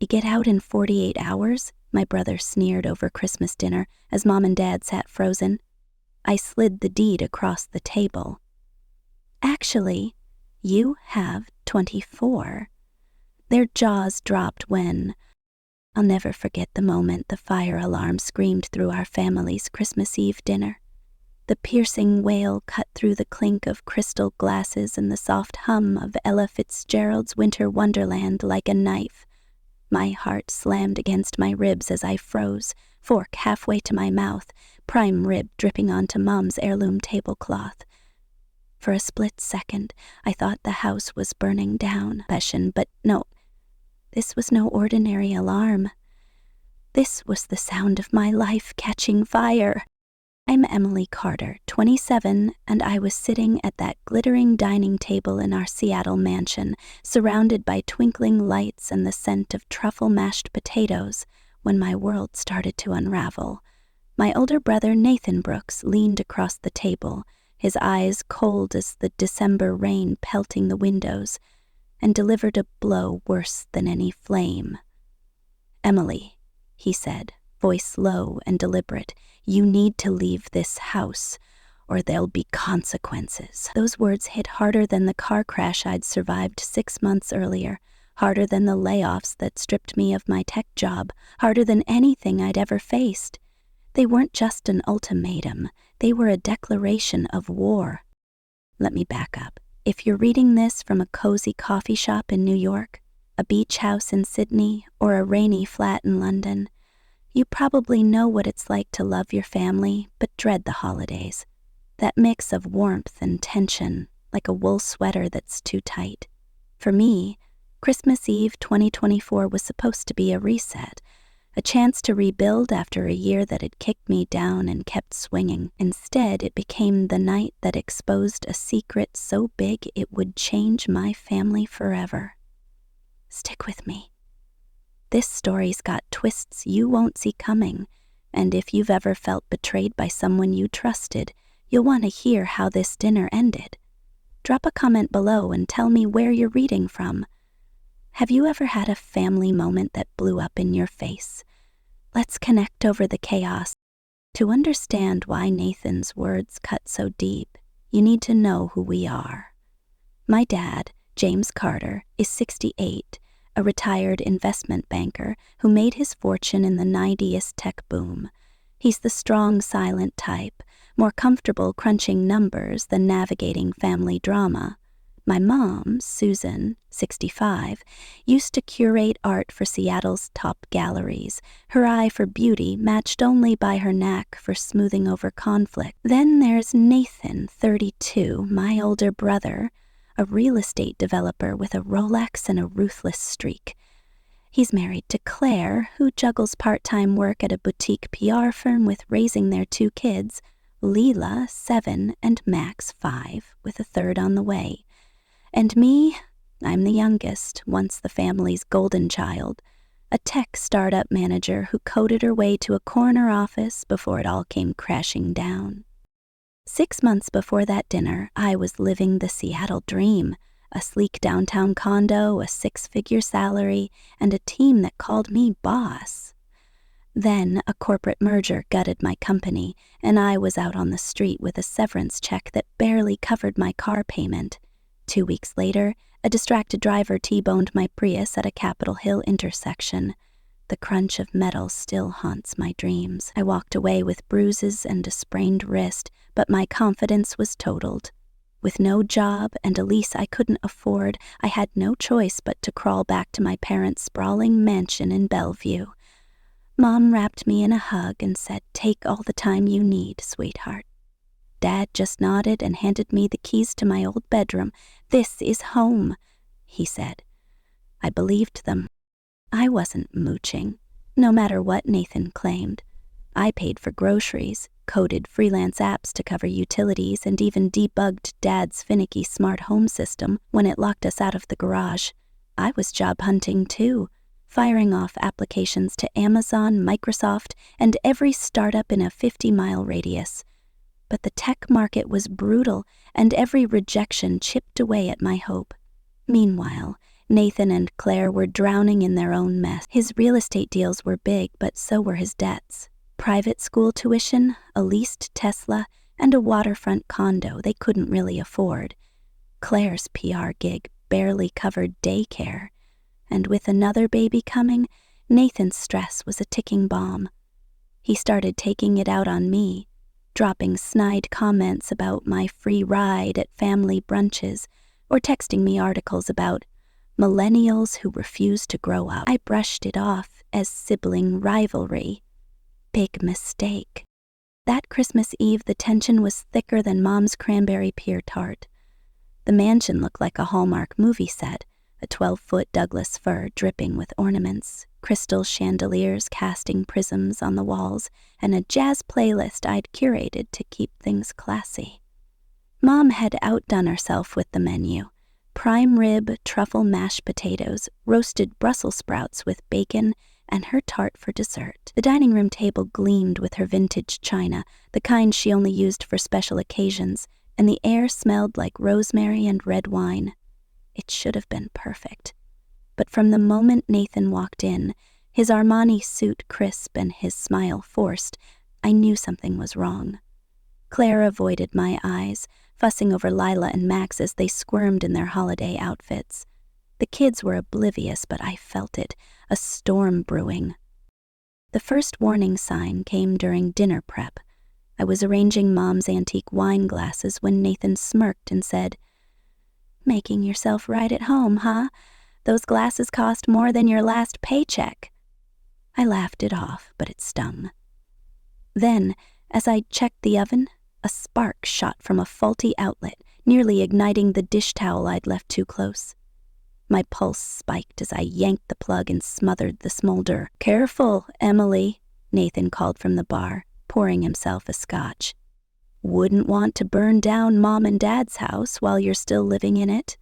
You get out in 48 hours? My brother sneered over Christmas dinner as Mom and Dad sat frozen. I slid the deed across the table. Actually, you have 24. Their jaws dropped when... I'll never forget the moment the fire alarm screamed through our family's Christmas Eve dinner. The piercing wail cut through the clink of crystal glasses and the soft hum of Ella Fitzgerald's Winter Wonderland like a knife. My heart slammed against my ribs as I froze, fork halfway to my mouth, prime rib dripping onto Mom's heirloom tablecloth. For a split second, I thought the house was burning down, but no, this was no ordinary alarm. This was the sound of my life catching fire. I'm Emily Carter, 27, and I was sitting at that glittering dining table in our Seattle mansion, surrounded by twinkling lights and the scent of truffle mashed potatoes, when my world started to unravel. My older brother, Nathan Brooks, leaned across the table, his eyes cold as the December rain pelting the windows, and delivered a blow worse than any flame. "Emily," he said, voice low and deliberate, "you need to leave this house, or there'll be consequences." Those words hit harder than the car crash I'd survived 6 months earlier, harder than the layoffs that stripped me of my tech job, harder than anything I'd ever faced. They weren't just an ultimatum, they were a declaration of war. Let me back up. If you're reading this from a cozy coffee shop in New York, a beach house in Sydney, or a rainy flat in London, you probably know what it's like to love your family but dread the holidays. That mix of warmth and tension, like a wool sweater that's too tight. For me, Christmas Eve 2024 was supposed to be a reset, a chance to rebuild after a year that had kicked me down and kept swinging. Instead, it became the night that exposed a secret so big it would change my family forever. Stick with me. This story's got twists you won't see coming, and if you've ever felt betrayed by someone you trusted, you'll want to hear how this dinner ended. Drop a comment below and tell me where you're reading from. Have you ever had a family moment that blew up in your face? Let's connect over the chaos. To understand why Nathan's words cut so deep, you need to know who we are. My dad, James Carter, is 68, a retired investment banker who made his fortune in the 90s tech boom. He's the strong, silent type, more comfortable crunching numbers than navigating family drama. My mom, Susan, 65, used to curate art for Seattle's top galleries, her eye for beauty matched only by her knack for smoothing over conflict. Then there's Nathan, 32, my older brother, a real estate developer with a Rolex and a ruthless streak. He's married to Claire, who juggles part-time work at a boutique PR firm with raising their 2 kids, Leela, 7, and Max, 5, with a third on the way. And me, I'm the youngest, once the family's golden child, a tech startup manager who coded her way to a corner office before it all came crashing down. 6 months before that dinner, I was living the Seattle dream, a sleek downtown condo, a 6-figure salary, and a team that called me boss. Then a corporate merger gutted my company, and I was out on the street with a severance check that barely covered my car payment. 2 weeks later, a distracted driver T-boned my Prius at a Capitol Hill intersection. The crunch of metal still haunts my dreams. I walked away with bruises and a sprained wrist, but my confidence was totaled. With no job and a lease I couldn't afford, I had no choice but to crawl back to my parents' sprawling mansion in Bellevue. Mom wrapped me in a hug and said, "Take all the time you need, sweetheart." Dad just nodded and handed me the keys to my old bedroom. "This is home," he said. I believed them. I wasn't mooching, no matter what Nathan claimed. I paid for groceries, coded freelance apps to cover utilities, and even debugged Dad's finicky smart home system when it locked us out of the garage. I was job hunting too, firing off applications to Amazon, Microsoft, and every startup in a 50-mile radius. But the tech market was brutal, and every rejection chipped away at my hope. Meanwhile, Nathan and Claire were drowning in their own mess. His real estate deals were big, but so were his debts. Private school tuition, a leased Tesla, and a waterfront condo they couldn't really afford. Claire's PR gig barely covered daycare. And with another baby coming, Nathan's stress was a ticking bomb. He started taking it out on me, dropping snide comments about my free ride at family brunches, or texting me articles about millennials who refuse to grow up. I brushed it off as sibling rivalry. Big mistake. That Christmas Eve, the tension was thicker than Mom's cranberry pear tart. The mansion looked like a Hallmark movie set, a 12-foot Douglas fir dripping with ornaments, crystal chandeliers casting prisms on the walls, and a jazz playlist I'd curated to keep things classy. Mom had outdone herself with the menu. Prime rib, truffle mashed potatoes, roasted Brussels sprouts with bacon, and her tart for dessert. The dining room table gleamed with her vintage china, the kind she only used for special occasions, and the air smelled like rosemary and red wine. It should have been perfect. But from the moment Nathan walked in, his Armani suit crisp and his smile forced, I knew something was wrong. Claire avoided my eyes, fussing over Lila and Max as they squirmed in their holiday outfits. The kids were oblivious, but I felt it, a storm brewing. The first warning sign came during dinner prep. I was arranging Mom's antique wine glasses when Nathan smirked and said, "Making yourself right at home, huh? Those glasses cost more than your last paycheck." I laughed it off, but it stung. Then, as I checked the oven, a spark shot from a faulty outlet, nearly igniting the dish towel I'd left too close. My pulse spiked as I yanked the plug and smothered the smolder. "Careful, Emily," Nathan called from the bar, pouring himself a scotch. "Wouldn't want to burn down Mom and Dad's house while you're still living in it."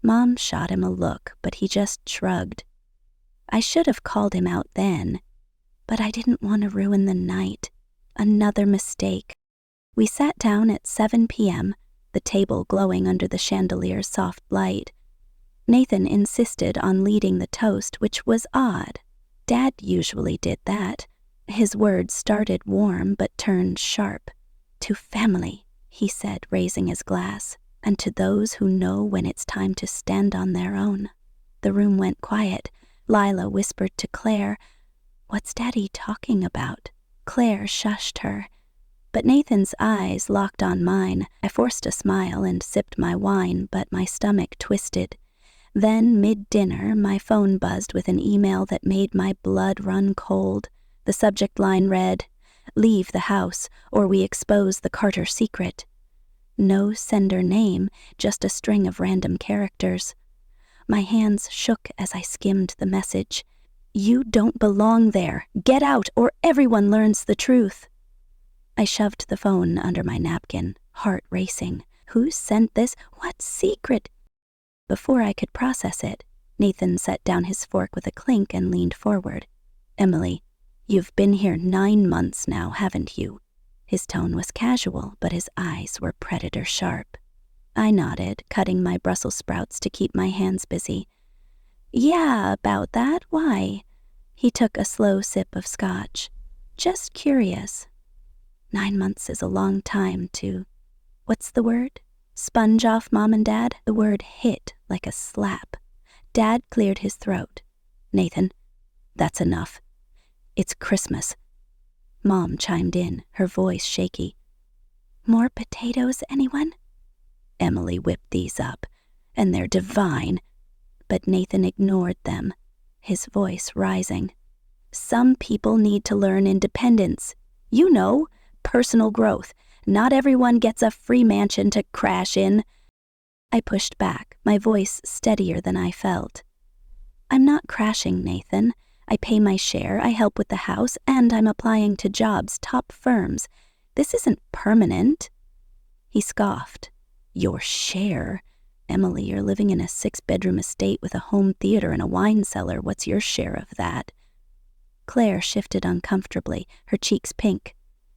Mom shot him a look, but he just shrugged. I should have called him out then, but I didn't want to ruin the night. Another mistake. We sat down at 7 p.m., the table glowing under the chandelier's soft light. Nathan insisted on leading the toast, which was odd. Dad usually did that. His words started warm but turned sharp. "To family," he said, raising his glass, "and to those who know when it's time to stand on their own." The room went quiet. Lila whispered to Claire, "What's Daddy talking about?" Claire shushed her. But Nathan's eyes locked on mine. I forced a smile and sipped my wine, but my stomach twisted. Then, mid-dinner, my phone buzzed with an email that made my blood run cold. The subject line read, "Leave the house, or we expose the Carter secret." No sender name, just a string of random characters. My hands shook as I skimmed the message. "You don't belong there. Get out, or everyone learns the truth." I shoved the phone under my napkin, heart racing. Who sent this? What secret? Before I could process it, Nathan set down his fork with a clink and leaned forward. "Emily, you've been here 9 months now, haven't you?" His tone was casual, but his eyes were predator sharp. I nodded, cutting my Brussels sprouts to keep my hands busy. "Yeah, about that. Why?" He took a slow sip of scotch. "Just curious." 9 months is a long time to, what's the word? Sponge off Mom and Dad? The word hit like a slap. Dad cleared his throat. "Nathan, that's enough. It's Christmas." Mom chimed in, her voice shaky. "More potatoes, anyone?" "Emily whipped these up, and they're divine." But Nathan ignored them, his voice rising. "Some people need to learn independence. You know, personal growth. Not everyone gets a free mansion to crash in." I pushed back, my voice steadier than I felt. "I'm not crashing, Nathan. I pay my share, I help with the house, and I'm applying to jobs, top firms. This isn't permanent." He scoffed. "Your share? Emily, you're living in a 6-bedroom estate with a home theater and a wine cellar. What's your share of that?" Claire shifted uncomfortably, her cheeks pink.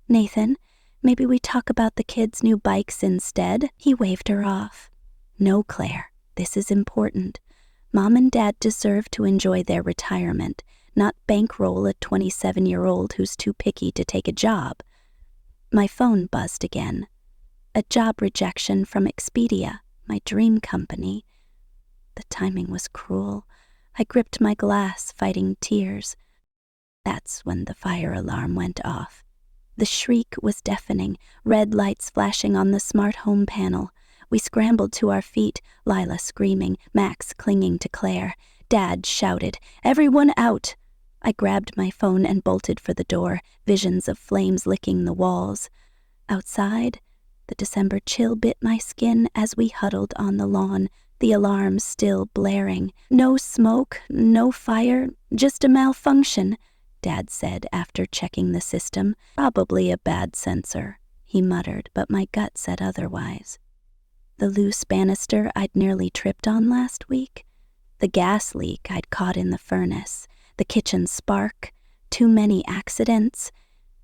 "Nathan, maybe we talk about the kids' new bikes instead?" He waved her off. "No, Claire, this is important. Mom and Dad deserve to enjoy their retirement, not bankroll a 27-year-old who's too picky to take a job. My phone buzzed again. A job rejection from Expedia, my dream company. The timing was cruel. I gripped my glass, fighting tears. That's when the fire alarm went off. The shriek was deafening, red lights flashing on the smart home panel. We scrambled to our feet, Lila screaming, Max clinging to Claire. Dad shouted, "Everyone out!" I grabbed my phone and bolted for the door, visions of flames licking the walls. Outside, the December chill bit my skin as we huddled on the lawn, the alarm still blaring. "No smoke, no fire, just a malfunction," Dad said after checking the system. "Probably a bad sensor," he muttered, but my gut said otherwise. The loose banister I'd nearly tripped on last week, the gas leak I'd caught in the furnace, the kitchen spark, too many accidents.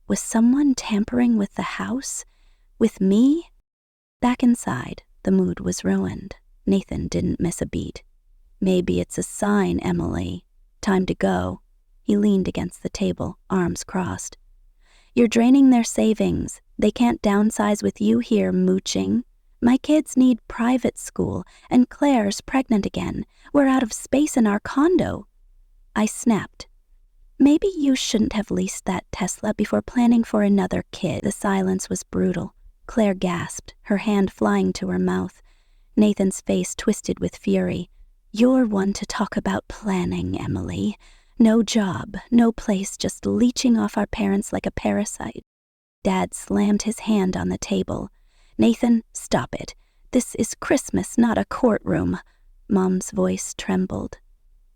Was someone tampering with the house? With me? Back inside, the mood was ruined. Nathan didn't miss a beat. "Maybe it's a sign, Emily. Time to go." He leaned against the table, arms crossed. "You're draining their savings. They can't downsize with you here mooching. My kids need private school, and Claire's pregnant again. We're out of space in our condo." I snapped. "Maybe you shouldn't have leased that Tesla before planning for another kid." The silence was brutal. Claire gasped, her hand flying to her mouth. Nathan's face twisted with fury. "You're one to talk about planning, Emily. No job, no place, just leeching off our parents like a parasite." Dad slammed his hand on the table. "Nathan, stop it. This is Christmas, not a courtroom." Mom's voice trembled.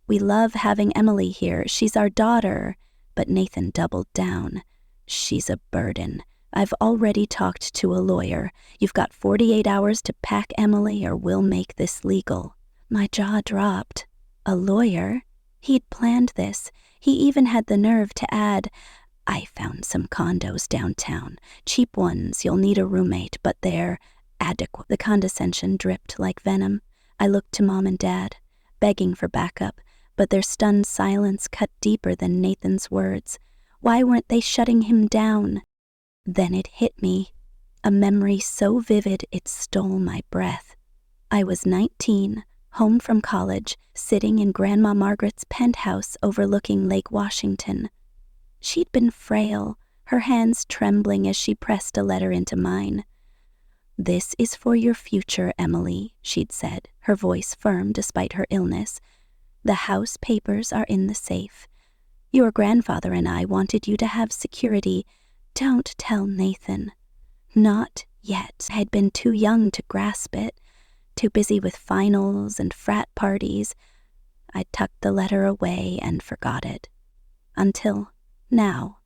"We love having Emily here. She's our daughter." But Nathan doubled down. "She's a burden. I've already talked to a lawyer. You've got 48 hours to pack Emily or we'll make this legal." My jaw dropped. A lawyer? He'd planned this. He even had the nerve to add, "I found some condos downtown. Cheap ones, you'll need a roommate, but they're adequate." The condescension dripped like venom. I looked to Mom and Dad, begging for backup, but their stunned silence cut deeper than Nathan's words. Why weren't they shutting him down? Then it hit me, a memory so vivid it stole my breath. I was 19, home from college, sitting in Grandma Margaret's penthouse overlooking Lake Washington. She'd been frail, her hands trembling as she pressed a letter into mine. "This is for your future, Emily," she'd said, her voice firm despite her illness. "The house papers are in the safe. Your grandfather and I wanted you to have security. Don't tell Nathan." Not yet. I'd been too young to grasp it, too busy with finals and frat parties. I tucked the letter away and forgot it. Until now.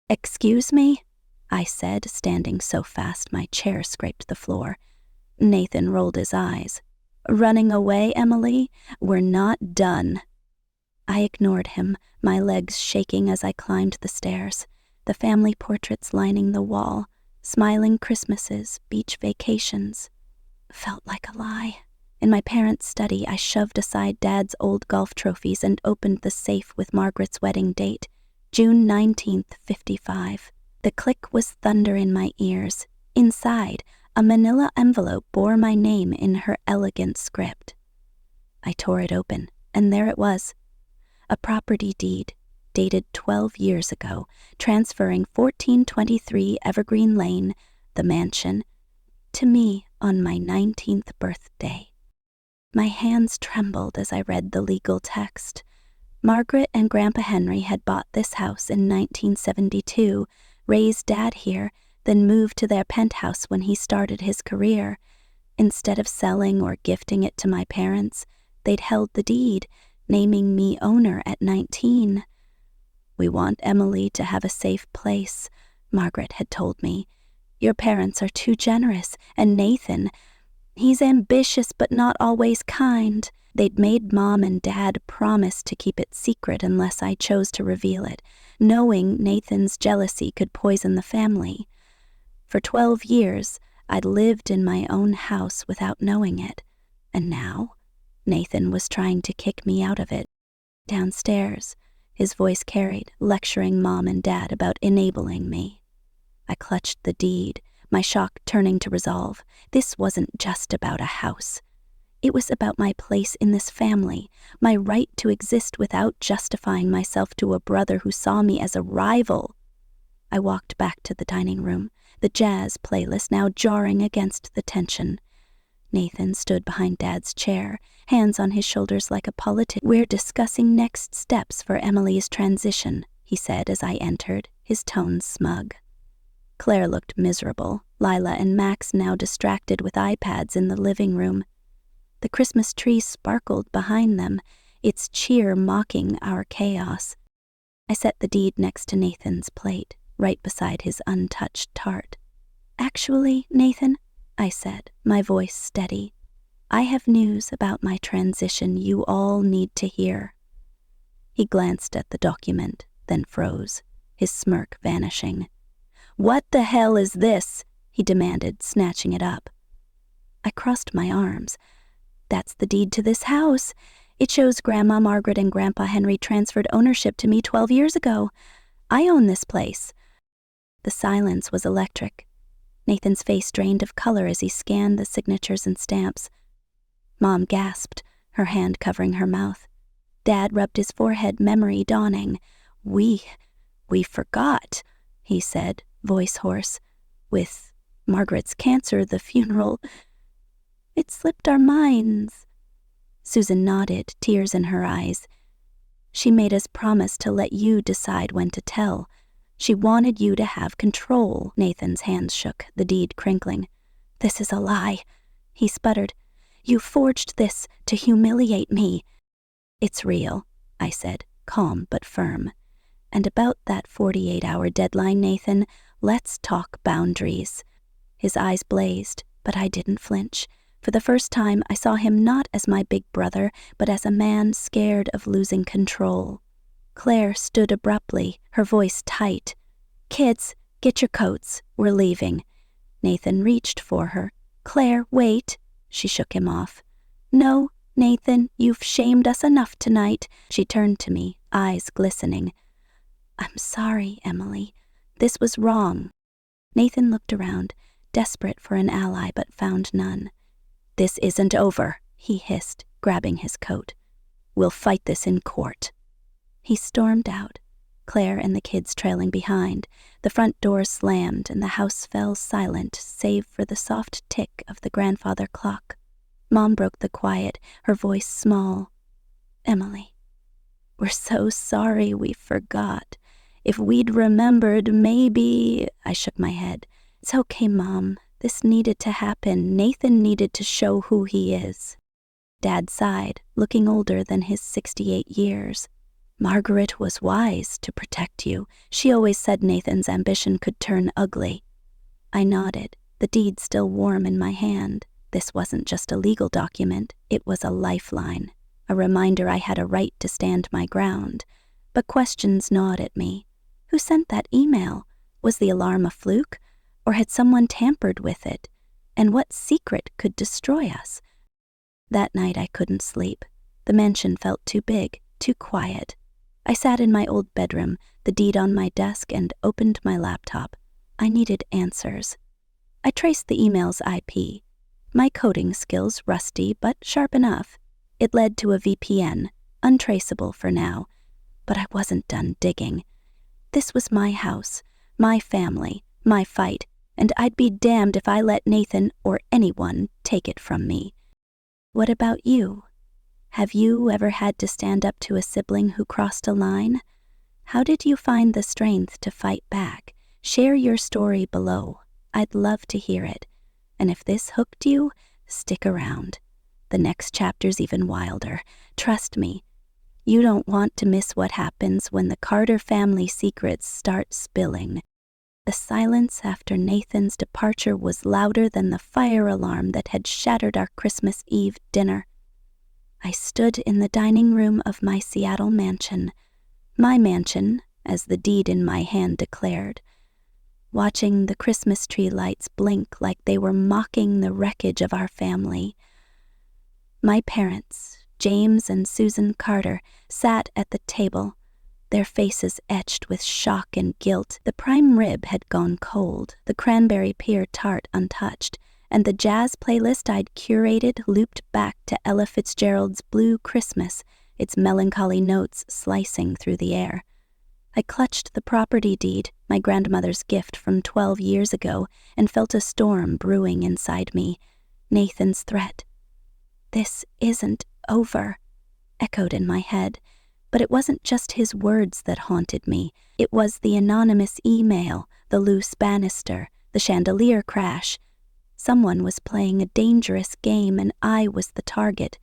"Excuse me?" I said, standing so fast my chair scraped the floor. Nathan rolled his eyes. "Running away, Emily? We're not done." I ignored him, my legs shaking as I climbed the stairs, the family portraits lining the wall, smiling Christmases, beach vacations. Felt like a lie. In my parents' study, I shoved aside Dad's old golf trophies and opened the safe with Margaret's wedding date, June 19th, 55. The click was thunder in my ears. Inside, a manila envelope bore my name in her elegant script. I tore it open, and there it was. A property deed, dated 12 years ago, transferring 1423 Evergreen Lane, the mansion, to me on my 19th birthday. My hands trembled as I read the legal text. Margaret and Grandpa Henry had bought this house in 1972, raised Dad here, then moved to their penthouse when he started his career. Instead of selling or gifting it to my parents, they'd held the deed, naming me owner at 19. "We want Emily to have a safe place," Margaret had told me. "Your parents are too generous, and Nathan, he's ambitious but not always kind." They'd made Mom and Dad promise to keep it secret unless I chose to reveal it, knowing Nathan's jealousy could poison the family. For 12 years, I'd lived in my own house without knowing it, and now Nathan was trying to kick me out of it. Downstairs, his voice carried, lecturing Mom and Dad about enabling me. I clutched the deed, my shock turning to resolve. This wasn't just about a house. It was about my place in this family, my right to exist without justifying myself to a brother who saw me as a rival. I walked back to the dining room, the jazz playlist now jarring against the tension. Nathan stood behind Dad's chair, hands on his shoulders like a politician. "We're discussing next steps for Emily's transition," he said as I entered, his tone smug. Claire looked miserable, Lila and Max now distracted with iPads in the living room. The Christmas tree sparkled behind them, its cheer mocking our chaos. I set the deed next to Nathan's plate, right beside his untouched tart. "Actually, Nathan," I said, my voice steady, "I have news about my transition you all need to hear." He glanced at the document, then froze, his smirk vanishing. "What the hell is this?" he demanded, snatching it up. I crossed my arms. "That's the deed to this house. It shows Grandma Margaret and Grandpa Henry transferred ownership to me 12 years ago. I own this place." The silence was electric. Nathan's face drained of color as he scanned the signatures and stamps. Mom gasped, her hand covering her mouth. Dad rubbed his forehead, memory dawning. We forgot," he said, voice hoarse. "With Margaret's cancer, the funeral, it slipped our minds." Susan nodded, tears in her eyes. "She made us promise to let you decide when to tell. She wanted you to have control." Nathan's hands shook, the deed crinkling. "This is a lie," he sputtered. "You forged this to humiliate me." "It's real," I said, calm but firm. "And about that 48-hour deadline, Nathan, let's talk boundaries." His eyes blazed, but I didn't flinch. For the first time, I saw him not as my big brother, but as a man scared of losing control. Claire stood abruptly, her voice tight. "Kids, get your coats. We're leaving." Nathan reached for her. "Claire, wait." She shook him off. "No, Nathan, you've shamed us enough tonight." She turned to me, eyes glistening. "I'm sorry, Emily. This was wrong." Nathan looked around, desperate for an ally but found none. "This isn't over," he hissed, grabbing his coat. "We'll fight this in court." He stormed out, Claire and the kids trailing behind. The front door slammed and the house fell silent save for the soft tick of the grandfather clock. Mom broke the quiet, her voice small. "Emily, we're so sorry we forgot. If we'd remembered, maybe—" I shook my head. "It's okay, Mom. This needed to happen. Nathan needed to show who he is." Dad sighed, looking older than his 68 years. "Margaret was wise to protect you. She always said Nathan's ambition could turn ugly." I nodded, the deed still warm in my hand. This wasn't just a legal document, it was a lifeline, a reminder I had a right to stand my ground. But questions gnawed at me. Who sent that email? Was the alarm a fluke? Or had someone tampered with it? And what secret could destroy us? That night I couldn't sleep. The mansion felt too big, too quiet. I sat in my old bedroom, the deed on my desk, and opened my laptop. I needed answers. I traced the email's IP. My coding skills rusty, but sharp enough. It led to a VPN, untraceable for now. But I wasn't done digging. This was my house, my family, my fight, and I'd be damned if I let Nathan or anyone take it from me. What about you? Have you ever had to stand up to a sibling who crossed a line? How did you find the strength to fight back? Share your story below. I'd love to hear it. And if this hooked you, stick around. The next chapter's even wilder. Trust me, you don't want to miss what happens when the Carter family secrets start spilling. The silence after Nathan's departure was louder than the fire alarm that had shattered our Christmas Eve dinner. I stood in the dining room of my Seattle mansion, my mansion, as the deed in my hand declared, watching the Christmas tree lights blink like they were mocking the wreckage of our family. My parents, James and Susan Carter, sat at the table, their faces etched with shock and guilt. The prime rib had gone cold, the cranberry pear tart untouched, and the jazz playlist I'd curated looped back to Ella Fitzgerald's Blue Christmas, its melancholy notes slicing through the air. I clutched the property deed, my grandmother's gift from 12 years ago, and felt a storm brewing inside me. Nathan's threat. "This isn't over," echoed in my head. But it wasn't just his words that haunted me. It was the anonymous email, the loose banister, the chandelier crash. Someone was playing a dangerous game, and I was the target.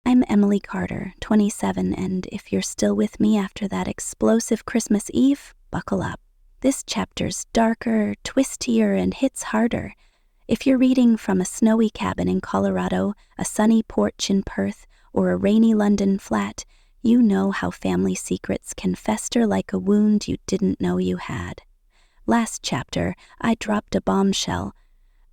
I'm Emily Carter, 27, and if you're still with me after that explosive Christmas Eve, buckle up. This chapter's darker, twistier, and hits harder. If you're reading from a snowy cabin in Colorado, a sunny porch in Perth, or a rainy London flat, you know how family secrets can fester like a wound you didn't know you had. Last chapter, I dropped a bombshell.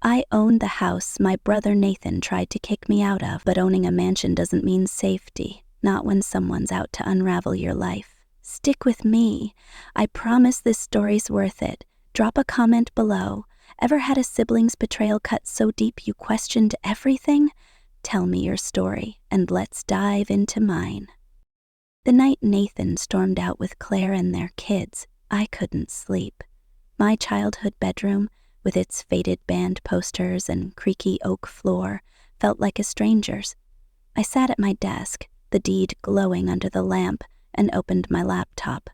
I owned the house my brother Nathan tried to kick me out of, but owning a mansion doesn't mean safety, not when someone's out to unravel your life. Stick with me. I promise this story's worth it. Drop a comment below. Ever had a sibling's betrayal cut so deep you questioned everything? Tell me your story, and let's dive into mine. The night Nathan stormed out with Claire and their kids, I couldn't sleep. My childhood bedroom, with its faded band posters and creaky oak floor, felt like a stranger's. I sat at my desk, the deed glowing under the lamp, and opened my laptop.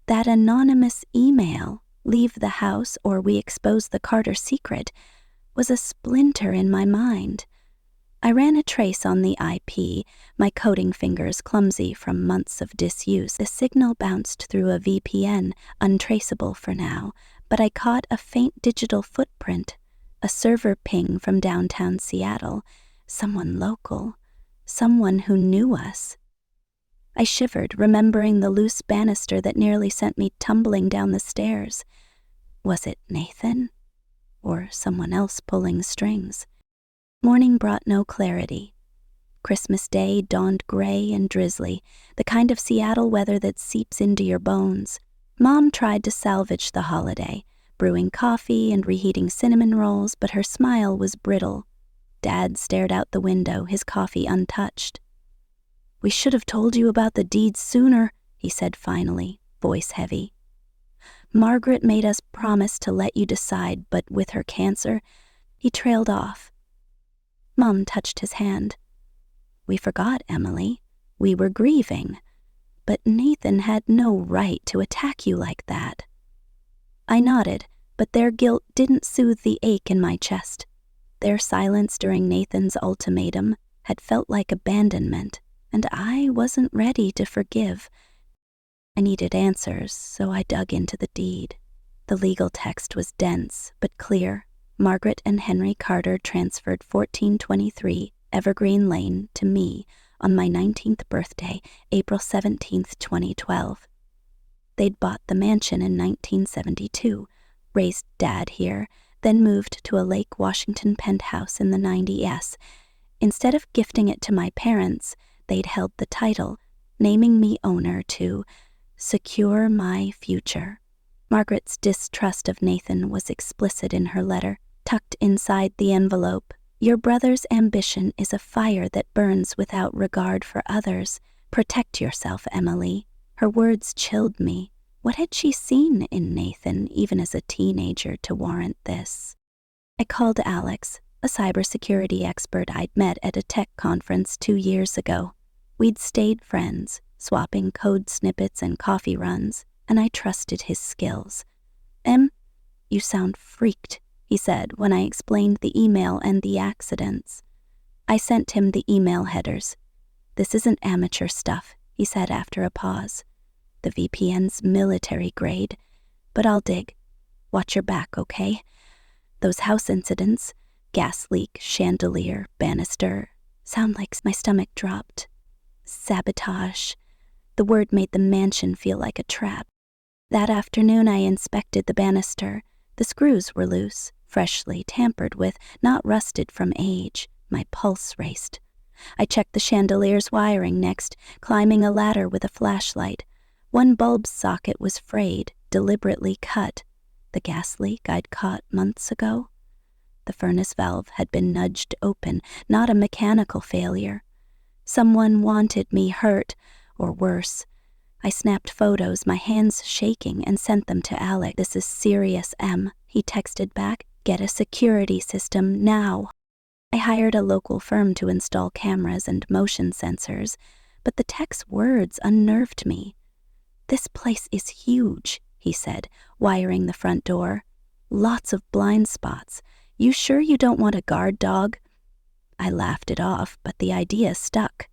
That anonymous email, "Leave the house or we expose the Carter secret," was a splinter in my mind. I ran a trace on the IP, my coding fingers clumsy from months of disuse. The signal bounced through a VPN, untraceable for now, but I caught a faint digital footprint, a server ping from downtown Seattle, someone local, someone who knew us. I shivered, remembering the loose banister that nearly sent me tumbling down the stairs. Was it Nathan? Or someone else pulling strings? Morning brought no clarity. Christmas Day dawned gray and drizzly, the kind of Seattle weather that seeps into your bones. Mom tried to salvage the holiday, brewing coffee and reheating cinnamon rolls, but her smile was brittle. Dad stared out the window, his coffee untouched. "We should have told you about the deed sooner," he said finally, voice heavy. "Margaret made us promise to let you decide, but with her cancer," he trailed off. Mom touched his hand. "We forgot, Emily. We were grieving. But Nathan had no right to attack you like that." I nodded, but their guilt didn't soothe the ache in my chest. Their silence during Nathan's ultimatum had felt like abandonment, and I wasn't ready to forgive. I needed answers, so I dug into the deed. The legal text was dense but clear. Margaret and Henry Carter transferred 1423 Evergreen Lane to me on my 19th birthday, April 17th, 2012. They'd bought the mansion in 1972, raised Dad here, then moved to a Lake Washington penthouse in the 90s. Instead of gifting it to my parents, they'd held the title, naming me owner to secure my future. Margaret's distrust of Nathan was explicit in her letter. Tucked inside the envelope, "Your brother's ambition is a fire that burns without regard for others. Protect yourself, Emily." Her words chilled me. What had she seen in Nathan, even as a teenager, to warrant this? I called Alex, a cybersecurity expert I'd met at a tech conference 2 years ago. We'd stayed friends, swapping code snippets and coffee runs, and I trusted his skills. You sound freaked," he said when I explained the email and the accidents. I sent him the email headers. "This isn't amateur stuff," he said after a pause. "The VPN's military grade, but I'll dig. Watch your back, okay? Those house incidents, gas leak, chandelier, banister, sound like..." My stomach dropped. Sabotage. The word made the mansion feel like a trap. That afternoon I inspected the banister. The screws were loose, freshly tampered with, not rusted from age. My pulse raced. I checked the chandelier's wiring next, climbing a ladder with a flashlight. One bulb's socket was frayed, deliberately cut. The gas leak I'd caught months ago? The furnace valve had been nudged open, not a mechanical failure. Someone wanted me hurt, or worse. I snapped photos, my hands shaking, and sent them to Alex. "This is serious, Em," he texted back. "Get a security system now." I hired a local firm to install cameras and motion sensors, but the tech's words unnerved me. "This place is huge," he said, wiring the front door. "Lots of blind spots. You sure you don't want a guard dog?" I laughed it off, but the idea stuck.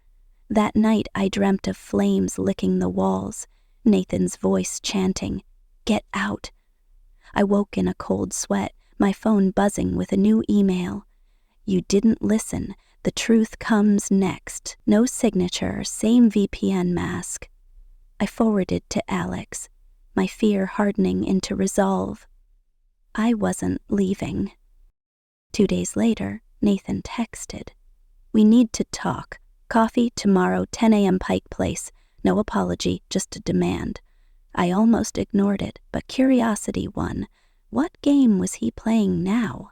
That night I dreamt of flames licking the walls, Nathan's voice chanting, "Get out." I woke in a cold sweat, my phone buzzing with a new email. "You didn't listen. The truth comes next. No signature, same VPN mask." I forwarded to Alex, my fear hardening into resolve. I wasn't leaving. 2 days later, Nathan texted, "We need to talk. Coffee tomorrow, 10 a.m. Pike Place. No apology, just a demand." I almost ignored it, but curiosity won. What game was he playing now?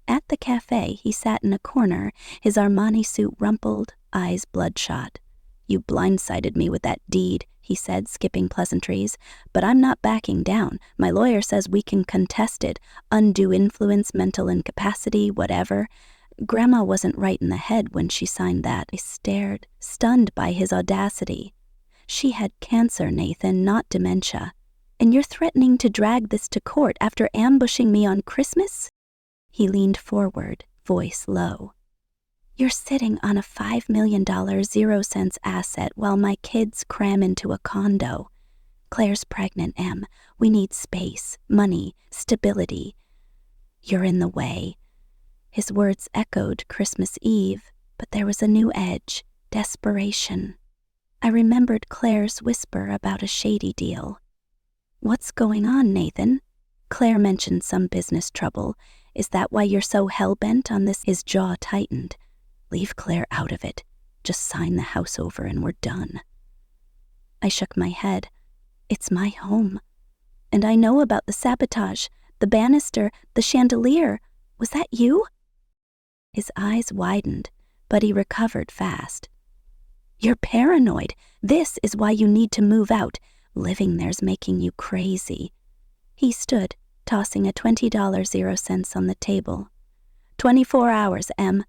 At the cafe, he sat in a corner, his Armani suit rumpled, eyes bloodshot. "You blindsided me with that deed," he said, skipping pleasantries. "But I'm not backing down. My lawyer says we can contest it. Undue influence, mental incapacity, whatever. Grandma wasn't right in the head when she signed that." I stared, stunned by his audacity. "She had cancer, Nathan, not dementia. And you're threatening to drag this to court after ambushing me on Christmas?" He leaned forward, voice low. "You're sitting on a $5 million 0-cents asset while my kids cram into a condo. Claire's pregnant, Em. We need space, money, stability. You're in the way." His words echoed Christmas Eve, but there was a new edge, desperation. I remembered Claire's whisper about a shady deal. "What's going on, Nathan? Claire mentioned some business trouble. Is that why you're so hell-bent on this?" His jaw tightened. "Leave Claire out of it. Just sign the house over and we're done." I shook my head. "It's my home. And I know about the sabotage, the banister, the chandelier. Was that you?" His eyes widened, but he recovered fast. "You're paranoid. This is why you need to move out. Living there's making you crazy." He stood, tossing a $20 0-cents on the table. 24 hours, Em.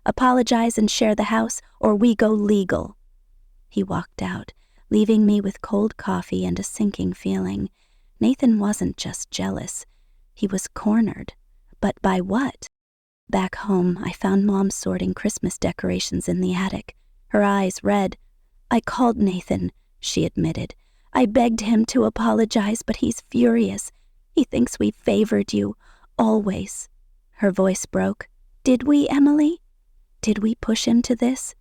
Apologize and share the house, or we go legal." He walked out, leaving me with cold coffee and a sinking feeling. Nathan wasn't just jealous. He was cornered. But by what? Back home, I found Mom sorting Christmas decorations in the attic, her eyes red. "I called Nathan," she admitted. "I begged him to apologize, but he's furious. He thinks we favored you, always." Her voice broke. "Did we, Emily? Did we push him to this?"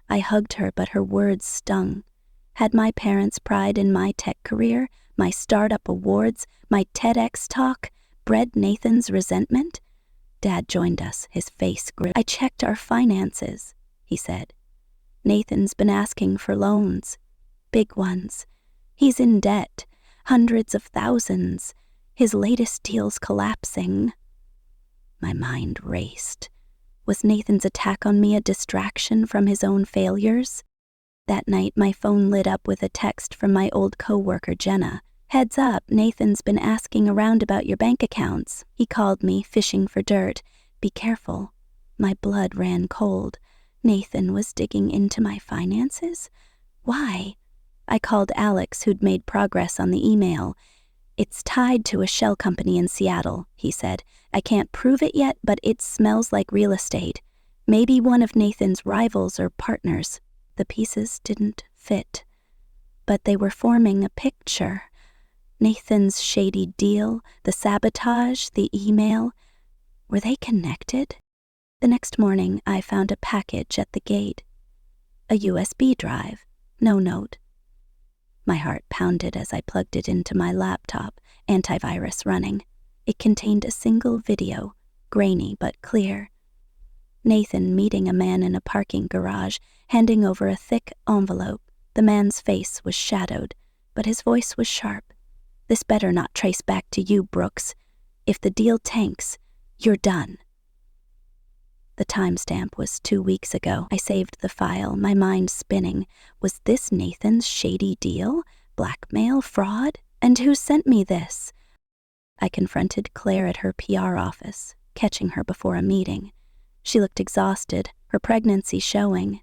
I hugged her, but her words stung. Had my parents' pride in my tech career, my startup awards, my TEDx talk, bred Nathan's resentment? Dad joined us, his face grim. "I checked our finances," he said. "Nathan's been asking for loans. Big ones. He's in debt, hundreds of thousands. His latest deal's collapsing." My mind raced. Was Nathan's attack on me a distraction from his own failures? That night, my phone lit up with a text from my old coworker, Jenna. "Heads up, Nathan's been asking around about your bank accounts. He called me, fishing for dirt. Be careful." My blood ran cold. Nathan was digging into my finances? Why? I called Alex, who'd made progress on the email. "It's tied to a shell company in Seattle," he said. "I can't prove it yet, but it smells like real estate. Maybe one of Nathan's rivals or partners." The pieces didn't fit, but they were forming a picture. Nathan's shady deal, the sabotage, the email. Were they connected? The next morning, I found a package at the gate. A USB drive, no note. My heart pounded as I plugged it into my laptop, antivirus running. It contained a single video, grainy but clear. Nathan meeting a man in a parking garage, handing over a thick envelope. The man's face was shadowed, but his voice was sharp. "This better not trace back to you, Brooks. If the deal tanks, you're done." The timestamp was 2 weeks ago. I saved the file, my mind spinning. Was this Nathan's shady deal? Blackmail? Fraud? And who sent me this? I confronted Claire at her PR office, catching her before a meeting. She looked exhausted, her pregnancy showing.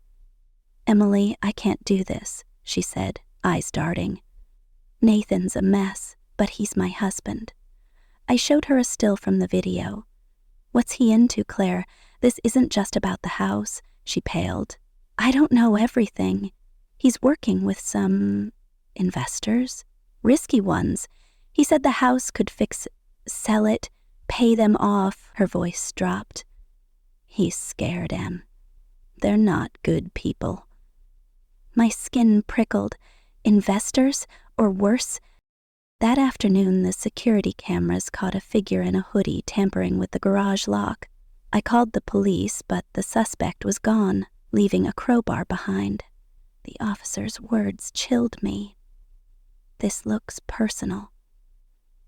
"Emily, I can't do this," she said, eyes darting. "Nathan's a mess, but he's my husband." I showed her a still from the video. "What's he into, Claire? This isn't just about the house." She paled. "I don't know everything. He's working with some investors, risky ones. He said the house could sell it, pay them off." Her voice dropped. "He's scared, Em. They're not good people." My skin prickled. Investors, or worse? That afternoon, the security cameras caught a figure in a hoodie tampering with the garage lock. I called the police, but the suspect was gone, leaving a crowbar behind. The officer's words chilled me. "This looks personal.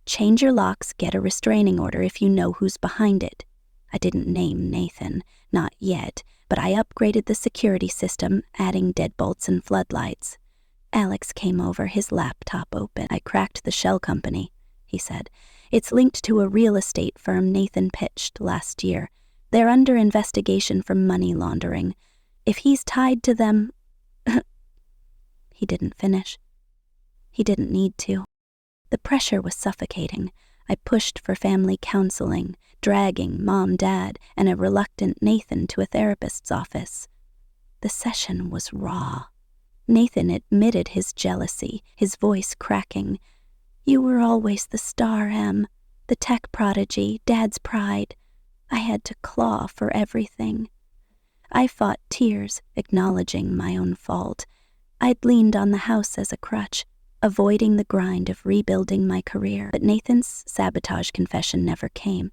Change your locks, get a restraining order if you know who's behind it." I didn't name Nathan, not yet, but I upgraded the security system, adding deadbolts and floodlights. Alex came over, his laptop open. "I cracked the shell company," he said. "It's linked to a real estate firm Nathan pitched last year. They're under investigation for money laundering. If he's tied to them..." He didn't finish. He didn't need to. The pressure was suffocating. I pushed for family counseling, dragging Mom, Dad, and a reluctant Nathan to a therapist's office. The session was raw. Nathan admitted his jealousy, his voice cracking. "You were always the star, Em. The tech prodigy, Dad's pride. I had to claw for everything." I fought tears, acknowledging my own fault. I'd leaned on the house as a crutch, avoiding the grind of rebuilding my career. But Nathan's sabotage confession never came.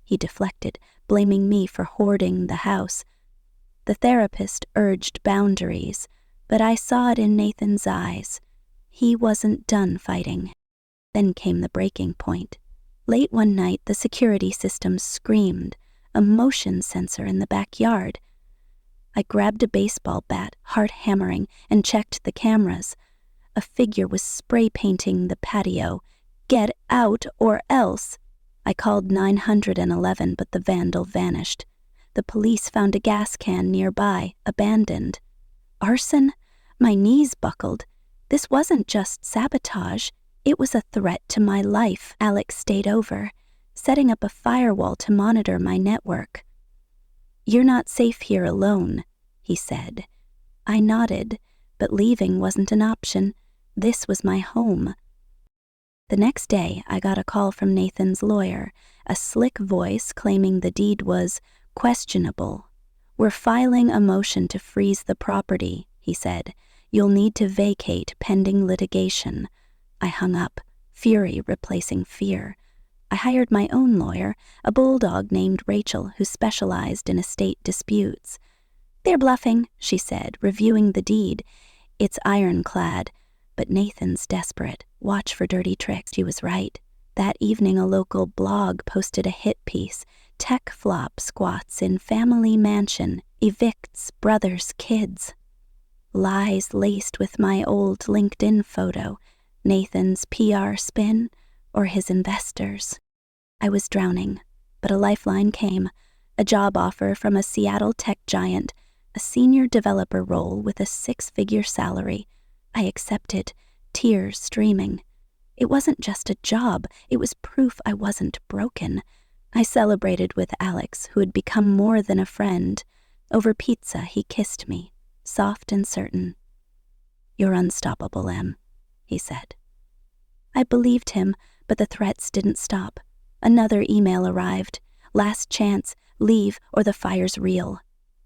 He deflected, blaming me for hoarding the house. The therapist urged boundaries, but I saw it in Nathan's eyes. He wasn't done fighting. Then came the breaking point. Late one night, the security system screamed, a motion sensor in the backyard. I grabbed a baseball bat, heart hammering, and checked the cameras. A figure was spray painting the patio. "Get out or else!" I called 911, but the vandal vanished. The police found a gas can nearby, abandoned. Arson? My knees buckled. This wasn't just sabotage. It was a threat to my life. Alex stayed over, setting up a firewall to monitor my network. "You're not safe here alone," he said. I nodded, but leaving wasn't an option. This was my home. The next day, I got a call from Nathan's lawyer, a slick voice claiming the deed was questionable. "We're filing a motion to freeze the property," he said. "You'll need to vacate pending litigation." I hung up, fury replacing fear. I hired my own lawyer, a bulldog named Rachel who specialized in estate disputes. "They're bluffing," she said, reviewing the deed. "It's ironclad, but Nathan's desperate. Watch for dirty tricks." She was right. That evening, a local blog posted a hit piece. "Tech flop squats in family mansion, evicts brother's kids." Lies laced with my old LinkedIn photo. Nathan's PR spin, or his investors. I was drowning, but a lifeline came. A job offer from a Seattle tech giant, a senior developer role with a 6-figure salary. I accepted, tears streaming. It wasn't just a job, it was proof I wasn't broken. I celebrated with Alex, who had become more than a friend. Over pizza, he kissed me, soft and certain. "You're unstoppable, Em," he said. I believed him, but the threats didn't stop. Another email arrived. "Last chance, leave or the fire's real."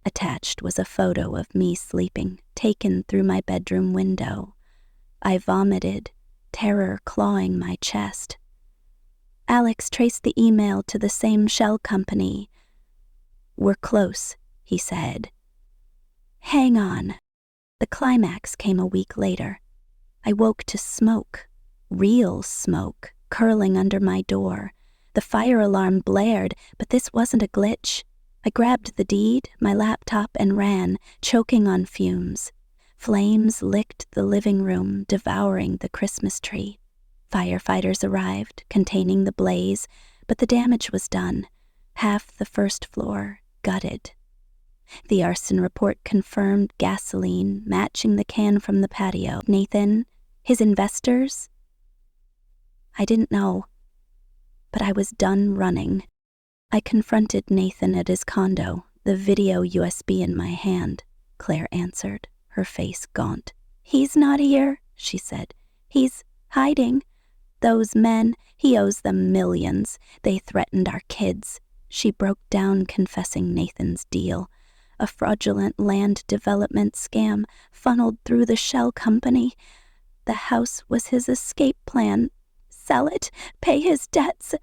Attached was a photo of me sleeping, taken through my bedroom window. I vomited, terror clawing my chest. Alex traced the email to the same shell company. "We're close," he said. Hang on. The climax came a week later. I woke to smoke, real smoke, curling under my door. The fire alarm blared, but this wasn't a glitch. I grabbed the deed, my laptop, and ran, choking on fumes. Flames licked the living room, devouring the Christmas tree. Firefighters arrived, containing the blaze, but the damage was done. Half the first floor gutted. The arson report confirmed gasoline matching the can from the patio. Nathan, his investors? I didn't know, but I was done running. I confronted Nathan at his condo, the video USB in my hand. Claire answered, her face gaunt. He's not here, she said. He's hiding. Those men, he owes them millions. They threatened our kids. She broke down, confessing Nathan's deal. A fraudulent land development scam funneled through the shell company. The house was his escape plan. Sell it, pay his debts.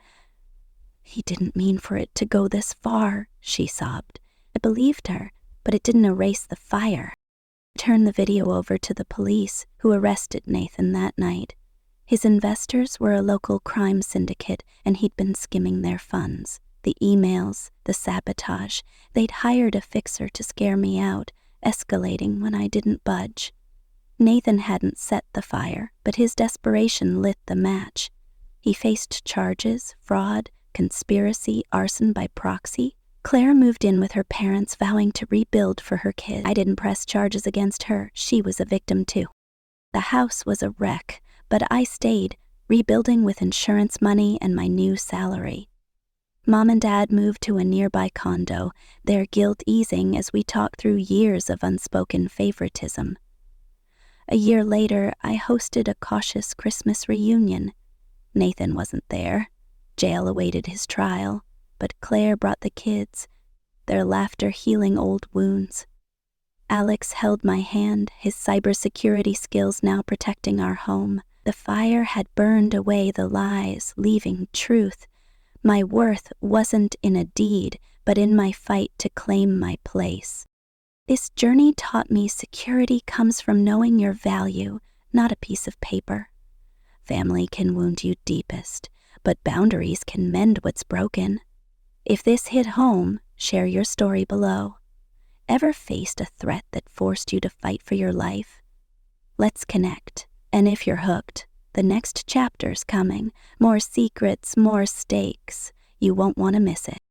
He didn't mean for it to go this far, she sobbed. I believed her, but it didn't erase the fire. I turned the video over to the police, who arrested Nathan that night. His investors were a local crime syndicate, and he'd been skimming their funds. The emails, the sabotage, they'd hired a fixer to scare me out, escalating when I didn't budge. Nathan hadn't set the fire, but his desperation lit the match. He faced charges, fraud, conspiracy, arson by proxy. Claire moved in with her parents, vowing to rebuild for her kid. I didn't press charges against her. She was a victim too. The house was a wreck, but I stayed, rebuilding with insurance money and my new salary. Mom and Dad moved to a nearby condo, their guilt easing as we talked through years of unspoken favoritism. A year later, I hosted a cautious Christmas reunion. Nathan wasn't there. Jail awaited his trial, but Claire brought the kids, their laughter healing old wounds. Alex held my hand, his cybersecurity skills now protecting our home. The fire had burned away the lies, leaving truth. My worth wasn't in a deed, but in my fight to claim my place. This journey taught me security comes from knowing your value, not a piece of paper. Family can wound you deepest, but boundaries can mend what's broken. If this hit home, share your story below. Ever faced a threat that forced you to fight for your life? Let's connect, and if you're hooked, the next chapter's coming. More secrets, more stakes. You won't want to miss it.